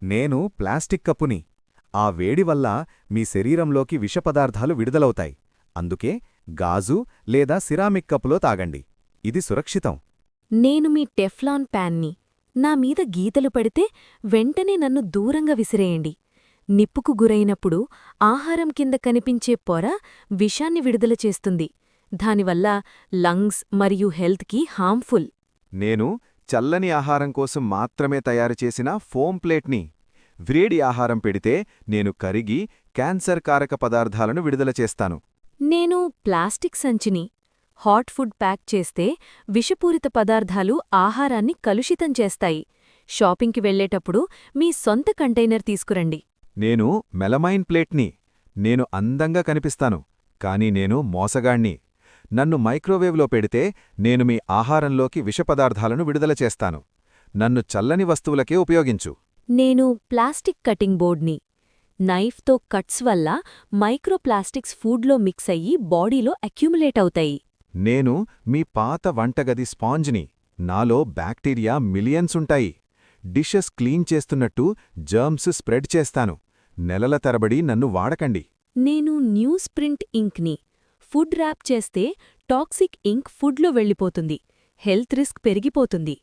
నేను ప్లాస్టిక్ కప్పుని. ఆ వేడి వల్ల మీ శరీరంలోకి విషపదార్థాలు విడుదలవుతాయి. అందుకే గాజు లేదా సిరామిక్ కప్పులో తాగండి. ఇది సురక్షితం. నేను మీ టెఫ్లాన్ ప్యాన్ని. నా మీద గీతలు పడితే వెంటనే నన్ను దూరంగా విసిరేయండి. నిప్పుకు గురైనప్పుడు ఆహారం కింద కనిపించే పొర విషాన్ని విడుదల చేస్తుంది. దానివల్ల లంగ్స్ మరియు హెల్త్కి హార్మ్ఫుల్. నేను చల్లని ఆహారం కోసం మాత్రమే తయారుచేసిన ఫోమ్ ప్లేట్ని. వ్రేడి ఆహారం పెడితే నేను కరిగి క్యాన్సర్ కారక పదార్థాలను విడుదల చేస్తాను. నేను ప్లాస్టిక్ సంచిని. హాట్ ఫుడ్ ప్యాక్ చేస్తే విషపూరిత పదార్థాలు ఆహారాన్ని కలుషితం చేస్తాయి. షాపింగ్కి వెళ్లేటప్పుడు మీ సొంత కంటైనర్ తీసుకురండి. నేను మెలమైన్ ప్లేట్ని. నేను అందంగా కనిపిస్తాను, కానీ నేను మోసగాణ్ణి. నన్ను మైక్రోవేవ్లో పెడితే నేను మీ ఆహారంలోకి విషపదార్థాలను విడుదల చేస్తాను. నన్ను చల్లని వస్తువులకే ఉపయోగించు. నేను ప్లాస్టిక్ కటింగ్ బోర్డ్ని. నైఫ్తో కట్స్ వల్ల మైక్రోప్లాస్టిక్స్ ఫుడ్లో మిక్స్ అయ్యి బాడీలో అక్యుములేట్ అవుతాయి. నేను మీ పాత వంటగది స్పాంజ్ని. నాలో బ్యాక్టీరియా మిలియన్స్ ఉంటాయి. డిషెస్ క్లీన్ చేస్తున్నట్టు జర్మ్స్ స్ప్రెడ్ చేస్తాను. నెలల తరబడి నన్ను వాడకండి. నేను న్యూస్ ప్రింట్ ఇంక్ని. ఫుడ్ ర్యాప్ చేస్తే టాక్సిక్ ఇంక్ ఫుడ్లో వెళ్ళిపోతుంది. హెల్త్ రిస్క్ పెరిగిపోతుంది.